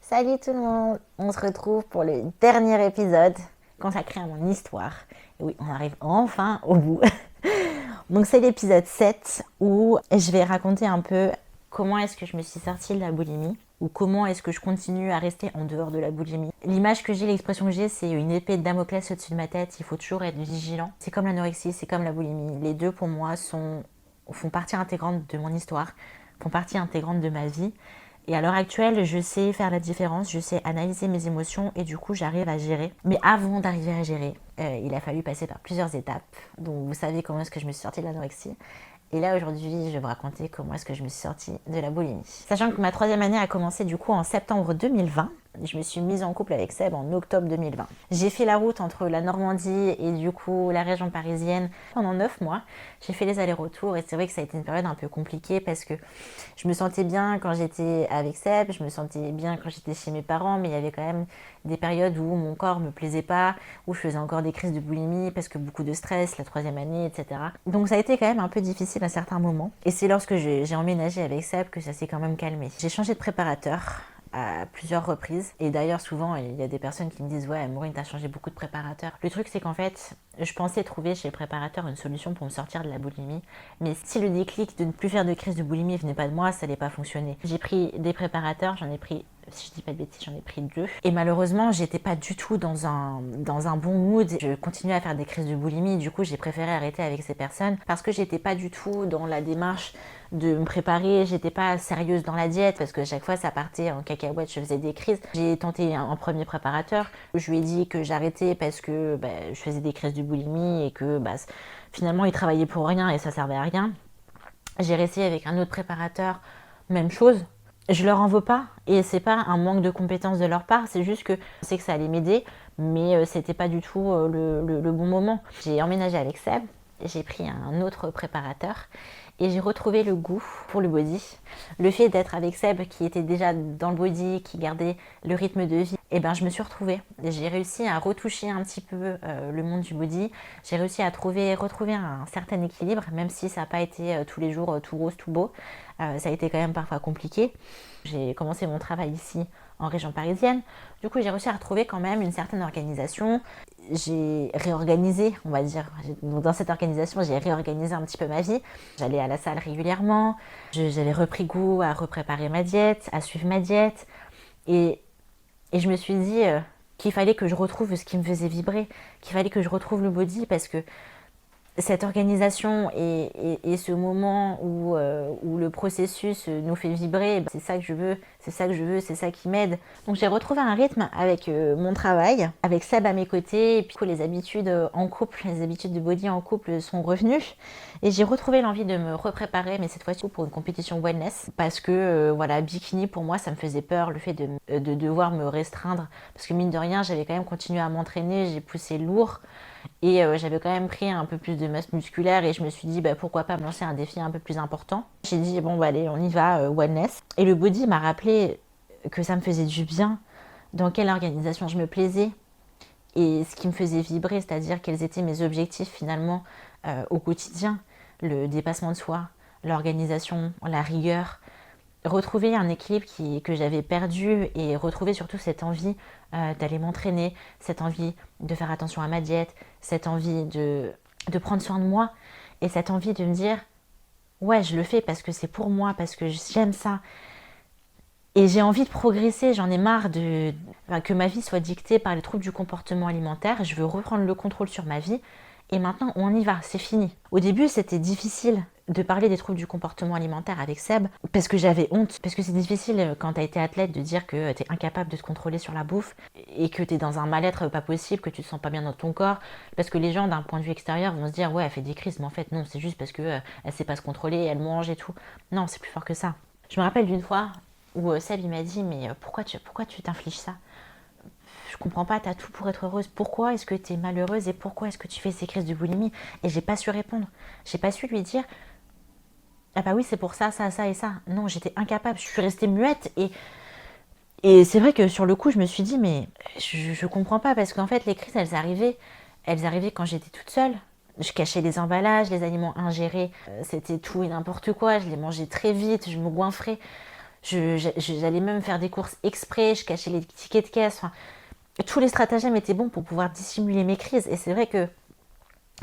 Salut tout le monde, on se retrouve pour le dernier épisode consacré à mon histoire. Et oui, on arrive enfin au bout. Donc c'est l'épisode 7 où je vais raconter un peu comment est-ce que je me suis sortie de la boulimie ou comment est-ce que je continue à rester en dehors de la boulimie. L'image que j'ai, l'expression que j'ai, c'est une épée de Damoclès au-dessus de ma tête, il faut toujours être vigilant. C'est comme l'anorexie, c'est comme la boulimie. Les deux pour moi font partie intégrante de mon histoire, font partie intégrante de ma vie. Et à l'heure actuelle, je sais faire la différence, je sais analyser mes émotions et du coup, j'arrive à gérer. Mais avant d'arriver à gérer, il a fallu passer par plusieurs étapes. Donc, vous savez comment est-ce que je me suis sortie de l'anorexie. Et là, aujourd'hui, je vais vous raconter comment est-ce que je me suis sortie de la boulimie. Sachant que ma troisième année a commencé du coup en septembre 2020. Je me suis mise en couple avec Seb en octobre 2020. J'ai fait la route entre la Normandie et du coup la région parisienne pendant 9 mois. J'ai fait les allers-retours et c'est vrai que ça a été une période un peu compliquée parce que je me sentais bien quand j'étais avec Seb, je me sentais bien quand j'étais chez mes parents, mais il y avait quand même des périodes où mon corps me plaisait pas, où je faisais encore des crises de boulimie parce que beaucoup de stress, la troisième année, etc. Donc ça a été quand même un peu difficile à certains moments. Et c'est lorsque j'ai emménagé avec Seb que ça s'est quand même calmé. J'ai changé de préparateur à plusieurs reprises. Et d'ailleurs, souvent, il y a des personnes qui me disent « Ouais, Maureen, t'as changé beaucoup de préparateur. » Le truc, c'est qu'en fait, je pensais trouver chez le préparateur une solution pour me sortir de la boulimie. Mais si le déclic de ne plus faire de crise de boulimie venait pas de moi, ça n'allait pas fonctionner. J'ai pris des préparateurs, j'en ai pris, si je dis pas de bêtises, j'en ai pris 2. Et malheureusement, j'étais pas du tout dans un bon mood. Je continuais à faire des crises de boulimie. Du coup, j'ai préféré arrêter avec ces personnes parce que j'étais pas du tout dans la démarche de me préparer, j'étais pas sérieuse dans la diète parce que chaque fois ça partait en cacahuète, je faisais des crises. J'ai tenté un premier préparateur, je lui ai dit que j'arrêtais parce que je faisais des crises de boulimie et que finalement il travaillait pour rien et ça servait à rien. J'ai réessayé avec un autre préparateur, même chose. Je leur en veux pas et c'est pas un manque de compétences de leur part, c'est juste que je sais que ça allait m'aider, mais c'était pas du tout le bon moment. J'ai emménagé avec Seb, j'ai pris un autre préparateur et j'ai retrouvé le goût pour le body. Le fait d'être avec Seb qui était déjà dans le body, qui gardait le rythme de vie, et je me suis retrouvée. J'ai réussi à retoucher un petit peu le monde du body. J'ai réussi à retrouver un certain équilibre, même si ça n'a pas été tous les jours tout rose, tout beau. Ça a été quand même parfois compliqué. J'ai commencé mon travail ici en région parisienne. Du coup, j'ai réussi à retrouver quand même une certaine organisation. J'ai réorganisé, on va dire. Donc, dans cette organisation, j'ai réorganisé un petit peu ma vie. J'allais à la salle régulièrement. J'avais repris goût à repréparer ma diète, à suivre ma diète. Et je me suis dit qu'il fallait que je retrouve ce qui me faisait vibrer, qu'il fallait que je retrouve le body parce que cette organisation et ce moment où le processus nous fait vibrer, c'est ça que je veux, c'est ça que je veux, c'est ça qui m'aide. Donc j'ai retrouvé un rythme avec mon travail, avec Seb à mes côtés, et puis les habitudes en couple, les habitudes de body en couple sont revenues. Et j'ai retrouvé l'envie de me repréparer, mais cette fois-ci pour une compétition wellness, parce que bikini pour moi ça me faisait peur, le fait de devoir me restreindre, parce que mine de rien j'avais quand même continué à m'entraîner, j'ai poussé lourd. Et j'avais quand même pris un peu plus de masse musculaire et je me suis dit pourquoi pas me lancer un défi un peu plus important. J'ai dit bon allez on y va, wellness. Et le body m'a rappelé que ça me faisait du bien, dans quelle organisation je me plaisais et ce qui me faisait vibrer, c'est-à-dire quels étaient mes objectifs finalement au quotidien. Le dépassement de soi, l'organisation, la rigueur, retrouver un équilibre que j'avais perdu et retrouver surtout cette envie d'aller m'entraîner, cette envie de faire attention à ma diète, cette envie de prendre soin de moi et cette envie de me dire ouais je le fais parce que c'est pour moi, parce que j'aime ça et j'ai envie de progresser, j'en ai marre que ma vie soit dictée par les troubles du comportement alimentaire, je veux reprendre le contrôle sur ma vie et maintenant on y va, c'est fini. Au début c'était difficile de parler des troubles du comportement alimentaire avec Seb parce que j'avais honte, parce que c'est difficile quand t'as été athlète de dire que t'es incapable de te contrôler sur la bouffe et que t'es dans un mal-être pas possible, que tu te sens pas bien dans ton corps, parce que les gens d'un point de vue extérieur vont se dire ouais elle fait des crises, mais en fait non, c'est juste parce que elle sait pas se contrôler, elle mange et tout. Non, c'est plus fort que ça. Je me rappelle d'une fois où Seb il m'a dit mais pourquoi tu t'infliges ça? Je comprends pas, t'as tout pour être heureuse. Pourquoi est-ce que t'es malheureuse et pourquoi est-ce que tu fais ces crises de boulimie? Et j'ai pas su répondre. J'ai pas su lui dire ah bah oui c'est pour ça, ça, ça et ça. Non, j'étais incapable, je suis restée muette et c'est vrai que sur le coup je me suis dit mais je comprends pas parce qu'en fait les crises elles arrivaient quand j'étais toute seule. Je cachais les emballages, les aliments ingérés, c'était tout et n'importe quoi, je les mangeais très vite, je me goinfrais. J'allais même faire des courses exprès, je cachais les tickets de caisse. Enfin, tous les stratagèmes étaient bons pour pouvoir dissimuler mes crises. Et c'est vrai que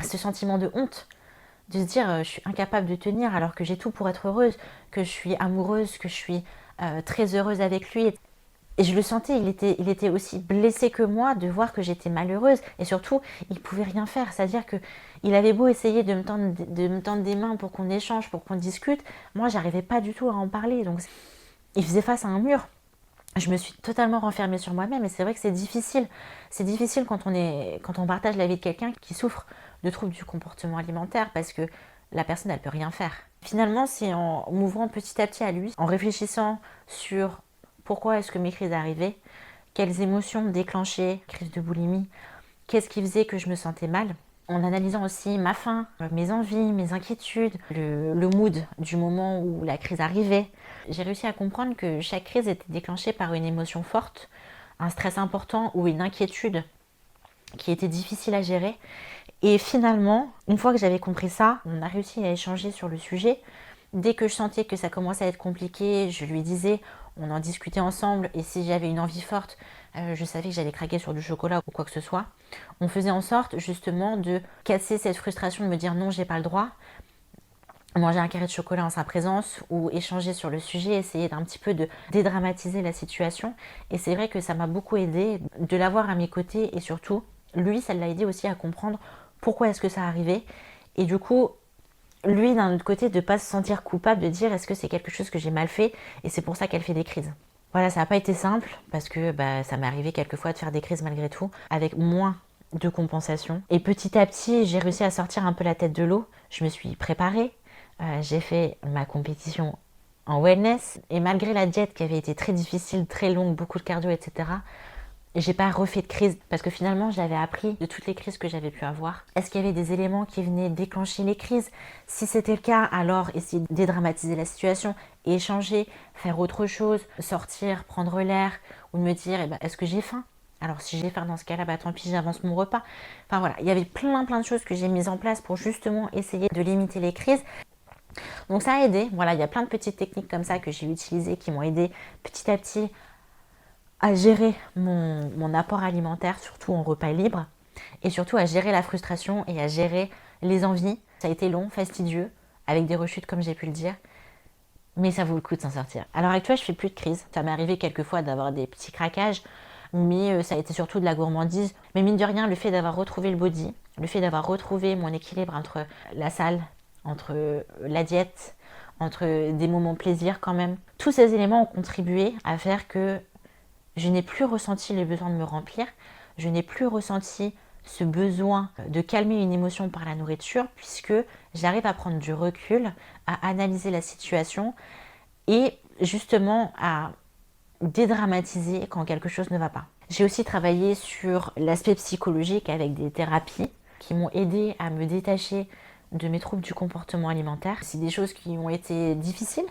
ce sentiment de honte, de se dire je suis incapable de tenir alors que j'ai tout pour être heureuse, que je suis amoureuse, que je suis très heureuse avec lui. Et je le sentais, il était aussi blessé que moi de voir que j'étais malheureuse. Et surtout, il pouvait rien faire. C'est-à-dire que il avait beau essayer de me tendre des mains pour qu'on échange, pour qu'on discute. Moi, j'arrivais pas du tout à en parler. Donc, il faisait face à un mur. Je me suis totalement renfermée sur moi-même. Et c'est vrai que c'est difficile. C'est difficile quand on partage la vie de quelqu'un qui souffre de troubles du comportement alimentaire parce que la personne, elle peut rien faire. Finalement, c'est en m'ouvrant petit à petit à lui, en réfléchissant sur pourquoi est-ce que mes crises arrivaient, quelles émotions me déclenchaient, crise de boulimie, qu'est-ce qui faisait que je me sentais mal, en analysant aussi ma faim, mes envies, mes inquiétudes, le mood du moment où la crise arrivait. J'ai réussi à comprendre que chaque crise était déclenchée par une émotion forte, un stress important ou une inquiétude qui était difficile à gérer. Et finalement, une fois que j'avais compris ça, on a réussi à échanger sur le sujet. Dès que je sentais que ça commençait à être compliqué, je lui disais, on en discutait ensemble, et si j'avais une envie forte, je savais que j'allais craquer sur du chocolat ou quoi que ce soit. On faisait en sorte justement de casser cette frustration, de me dire non, j'ai pas le droit, manger un carré de chocolat en sa présence ou échanger sur le sujet, essayer d'un petit peu de dédramatiser la situation. Et c'est vrai que ça m'a beaucoup aidé de l'avoir à mes côtés, et surtout, lui, ça l'a aidé aussi à comprendre pourquoi est-ce que ça arrivait. Et du coup, lui, d'un autre côté, de ne pas se sentir coupable, de dire est-ce que c'est quelque chose que j'ai mal fait et c'est pour ça qu'elle fait des crises. Voilà, ça n'a pas été simple parce que ça m'est arrivé quelquefois de faire des crises malgré tout, avec moins de compensation. Et petit à petit, j'ai réussi à sortir un peu la tête de l'eau. Je me suis préparée, j'ai fait ma compétition en wellness et malgré la diète qui avait été très difficile, très longue, beaucoup de cardio, etc., j'ai pas refait de crise parce que finalement j'avais appris de toutes les crises que j'avais pu avoir. Est-ce qu'il y avait des éléments qui venaient déclencher les crises? Si c'était le cas, alors essayer de dédramatiser la situation, échanger, faire autre chose, sortir, prendre l'air ou de me dire est-ce que j'ai faim? Alors si j'ai faim dans ce cas-là, tant pis, j'avance mon repas. Enfin voilà, il y avait plein de choses que j'ai mises en place pour justement essayer de limiter les crises. Donc ça a aidé. Voilà, il y a plein de petites techniques comme ça que j'ai utilisées qui m'ont aidé petit à petit à gérer mon apport alimentaire, surtout en repas libre, et surtout à gérer la frustration et à gérer les envies. Ça a été long, fastidieux, avec des rechutes comme j'ai pu le dire, mais ça vaut le coup de s'en sortir. À l'heure actuelle, je fais plus de crise. Ça m'est arrivé quelquefois d'avoir des petits craquages, mais ça a été surtout de la gourmandise. Mais mine de rien, le fait d'avoir retrouvé le body, le fait d'avoir retrouvé mon équilibre entre la salle, entre la diète, entre des moments plaisir quand même, tous ces éléments ont contribué à faire que je n'ai plus ressenti le besoin de me remplir, je n'ai plus ressenti ce besoin de calmer une émotion par la nourriture puisque j'arrive à prendre du recul, à analyser la situation et justement à dédramatiser quand quelque chose ne va pas. J'ai aussi travaillé sur l'aspect psychologique avec des thérapies qui m'ont aidé à me détacher de mes troubles du comportement alimentaire. C'est des choses qui ont été difficiles.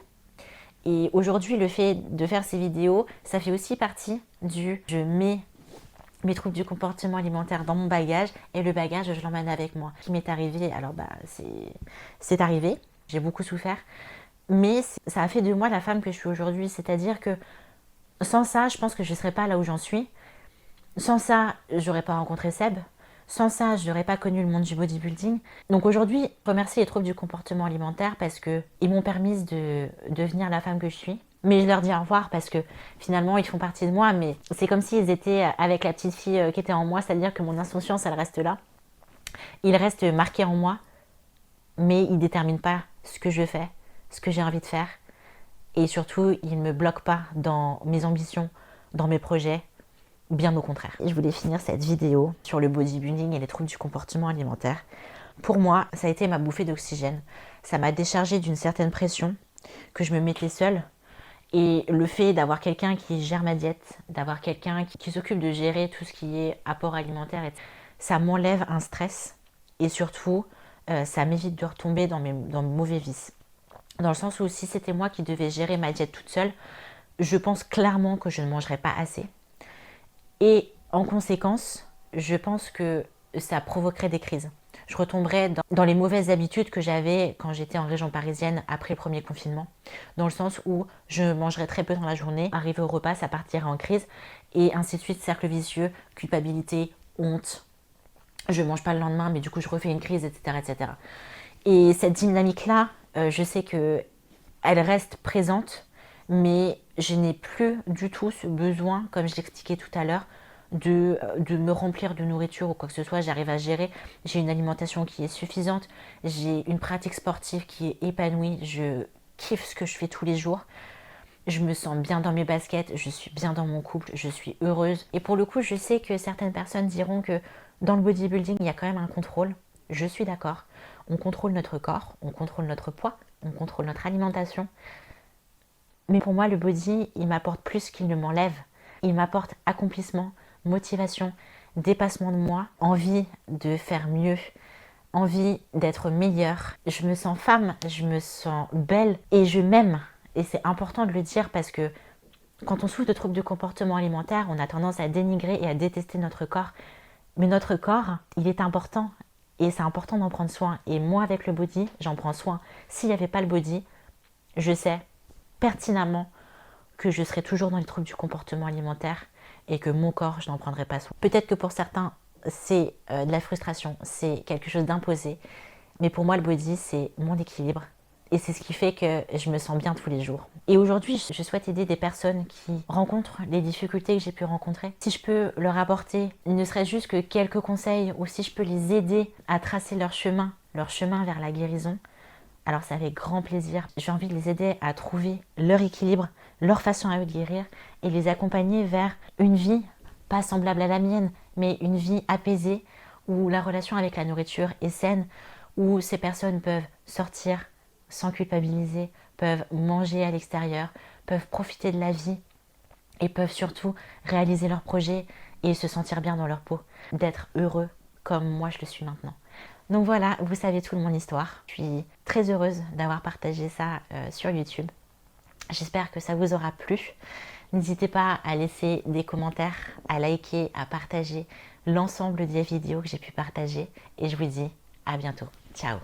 Et aujourd'hui, le fait de faire ces vidéos, ça fait aussi partie je mets mes troubles du comportement alimentaire dans mon bagage et le bagage, je l'emmène avec moi. Ce qui m'est arrivé, alors c'est arrivé, j'ai beaucoup souffert, mais ça a fait de moi la femme que je suis aujourd'hui. C'est-à-dire que sans ça, je pense que je ne serais pas là où j'en suis. Sans ça, j'aurais pas rencontré Seb. Sans ça, je n'aurais pas connu le monde du bodybuilding. Donc aujourd'hui, je remercie les troubles du comportement alimentaire parce qu'ils m'ont permis de devenir la femme que je suis. Mais je leur dis au revoir parce que finalement, ils font partie de moi. Mais c'est comme s'ils étaient avec la petite fille qui était en moi. C'est-à-dire que mon insouciance, elle reste là. Ils restent marqués en moi. Mais ils ne déterminent pas ce que je fais, ce que j'ai envie de faire. Et surtout, ils ne me bloquent pas dans mes ambitions, dans mes projets. Bien au contraire. Je voulais finir cette vidéo sur le bodybuilding et les troubles du comportement alimentaire. Pour moi, ça a été ma bouffée d'oxygène. Ça m'a déchargée d'une certaine pression que je me mettais seule. Et le fait d'avoir quelqu'un qui gère ma diète, d'avoir quelqu'un qui s'occupe de gérer tout ce qui est apport alimentaire, ça m'enlève un stress. Et surtout, ça m'évite de retomber dans mes mauvais vices. Dans le sens où si c'était moi qui devais gérer ma diète toute seule, je pense clairement que je ne mangerais pas assez. Et en conséquence, je pense que ça provoquerait des crises. je retomberais dans les mauvaises habitudes que j'avais quand j'étais en région parisienne après le premier confinement. Dans le sens où je mangerais très peu dans la journée, arrivé au repas, ça partirait en crise, et ainsi de suite, cercle vicieux, culpabilité, honte. Je mange pas le lendemain, mais du coup je refais une crise, etc. etc. Et cette dynamique-là, je sais que elle reste présente, mais je n'ai plus du tout ce besoin, comme je l'expliquais tout à l'heure, de me remplir de nourriture ou quoi que ce soit. J'arrive à gérer, j'ai une alimentation qui est suffisante, j'ai une pratique sportive qui est épanouie, je kiffe ce que je fais tous les jours. Je me sens bien dans mes baskets, je suis bien dans mon couple, je suis heureuse. Et pour le coup, je sais que certaines personnes diront que dans le bodybuilding, il y a quand même un contrôle. Je suis d'accord. On contrôle notre corps, on contrôle notre poids, on contrôle notre alimentation. Mais pour moi, le body, il m'apporte plus qu'il ne m'enlève. Il m'apporte accomplissement, motivation, dépassement de moi, envie de faire mieux, envie d'être meilleure. Je me sens femme, je me sens belle et je m'aime. Et c'est important de le dire parce que quand on souffre de troubles de comportement alimentaire, on a tendance à dénigrer et à détester notre corps. Mais notre corps, il est important et c'est important d'en prendre soin. Et moi, avec le body, j'en prends soin. S'il n'y avait pas le body, je sais pertinemment que je serais toujours dans les troubles du comportement alimentaire et que mon corps, je n'en prendrais pas soin. Peut-être que pour certains, c'est de la frustration, c'est quelque chose d'imposé. Mais pour moi, le body, c'est mon équilibre. Et c'est ce qui fait que je me sens bien tous les jours. Et aujourd'hui, je souhaite aider des personnes qui rencontrent les difficultés que j'ai pu rencontrer. Si je peux leur apporter, ne serait-ce juste que quelques conseils, ou si je peux les aider à tracer leur chemin vers la guérison, alors c'est avec grand plaisir. J'ai envie de les aider à trouver leur équilibre, leur façon à eux de guérir, et les accompagner vers une vie, pas semblable à la mienne, mais une vie apaisée, où la relation avec la nourriture est saine, où ces personnes peuvent sortir sans culpabiliser, peuvent manger à l'extérieur, peuvent profiter de la vie et peuvent surtout réaliser leurs projets et se sentir bien dans leur peau, d'être heureux comme moi je le suis maintenant. Donc voilà, vous savez toute mon histoire. Je suis très heureuse d'avoir partagé ça sur YouTube. J'espère que ça vous aura plu. N'hésitez pas à laisser des commentaires, à liker, à partager l'ensemble des vidéos que j'ai pu partager. Et je vous dis à bientôt. Ciao!